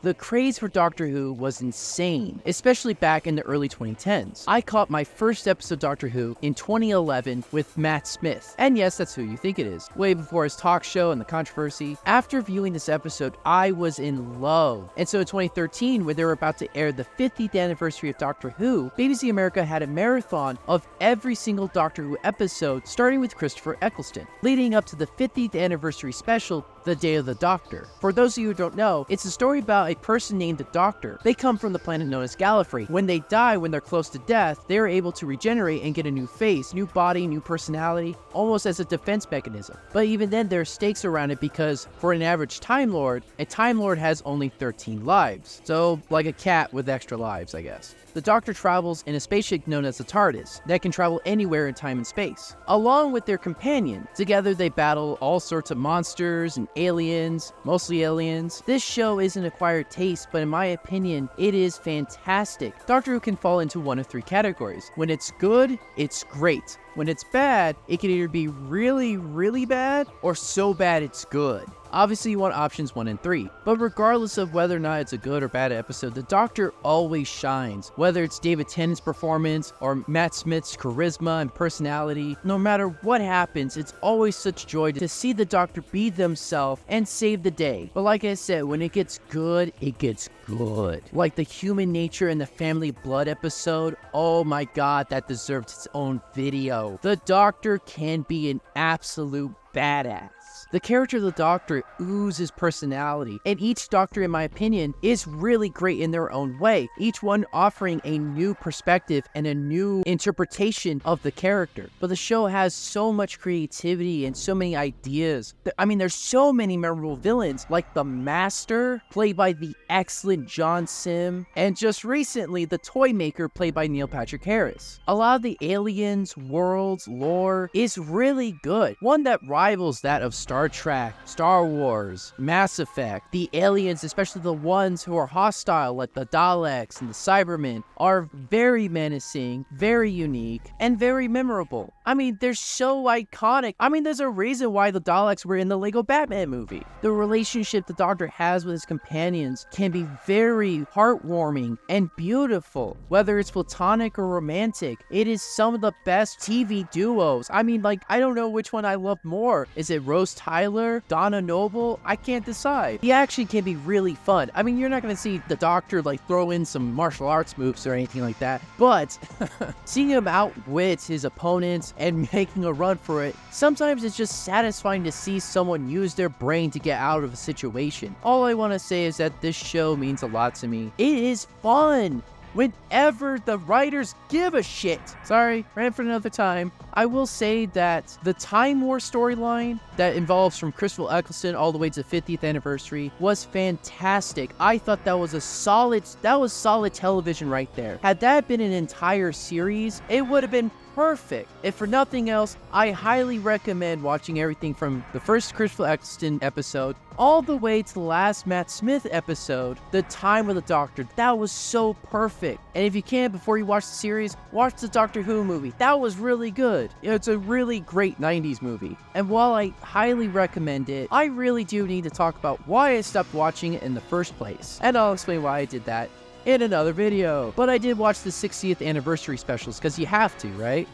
The craze for Doctor Who was insane, especially back in the early 2010s. I caught my first episode of Doctor Who in 2011 with Matt Smith. And yes, that's who you think it is, way before his talk show and the controversy. After viewing this episode, I was in love. And so in 2013, when they were about to air the 50th anniversary of Doctor Who, BBC America had a marathon of every single Doctor Who episode, starting with Christopher Eccleston, leading up to the 50th anniversary special, The Day of the Doctor. For those of you who don't know, it's a story about a person named the Doctor. They come from the planet known as Gallifrey. When they die, when they're close to death, they are able to regenerate and get a new face, new body, new personality, almost as a defense mechanism. But even then, there are stakes around it because for an average Time Lord, a Time Lord has only 13 lives. So, like a cat with extra lives, I guess. The Doctor travels in a spaceship known as the TARDIS that can travel anywhere in time and space. Along with their companion, together they battle all sorts of monsters and aliens, mostly aliens. This show is an acquired taste, but in my opinion, it is fantastic. Doctor Who can fall into one of three categories. When it's good, it's great. When it's bad, it can either be really, really bad or so bad it's good. Obviously, you want options 1 and 3, but regardless of whether or not it's a good or bad episode, the Doctor always shines. Whether it's David Tennant's performance or Matt Smith's charisma and personality, no matter what happens, it's always such joy to see the Doctor be themselves and save the day. But like I said, when it gets good, it gets good. Like the Human Nature and the Family Blood episode, oh my god, that deserved its own video. The Doctor can be an absolute badass. The character of the Doctor oozes personality, and each Doctor, in my opinion, is really great in their own way, each one offering a new perspective and a new interpretation of the character. But the show has so much creativity and so many ideas. I mean, there's so many memorable villains, like the Master, played by the excellent John Sim, and just recently, the Toymaker, played by Neil Patrick Harris. A lot of the aliens, worlds, lore is really good, one that rivals that of Star Trek, Star Wars, Mass Effect. The aliens, especially the ones who are hostile like the Daleks and the Cybermen, are very menacing, very unique, and very memorable. I mean, they're so iconic. I mean, there's a reason why the Daleks were in the Lego Batman movie. The relationship the Doctor has with his companions can be very heartwarming and beautiful. Whether it's platonic or romantic, it is some of the best TV duos. I mean, like, I don't know which one I love more. Is it Rose Tyler, Donna Noble? I can't decide. The action can be really fun. I mean, you're not gonna see the Doctor like throw in some martial arts moves or anything like that, but seeing him outwit his opponents and making a run for it, sometimes it's just satisfying to see someone use their brain to get out of a situation. All I want to say is that this show means a lot to me. It is fun whenever the writers give a shit. Sorry, ran for another time. I will say that the Time War storyline that involves from Christopher Eccleston all the way to the 50th anniversary was fantastic. I thought that was solid television right there. Had that been an entire series, it would have been perfect. If for nothing else, I highly recommend watching everything from the first Christopher Eccleston episode all the way to the last Matt Smith episode, The Time of the Doctor. That was so perfect. And if you can, before you watch the series, watch the Doctor Who movie. That was really good. It's a really great 90s movie. And while I highly recommend it, I really do need to talk about why I stopped watching it in the first place. And I'll explain why I did that in another video. But I did watch the 60th anniversary specials because you have to, right?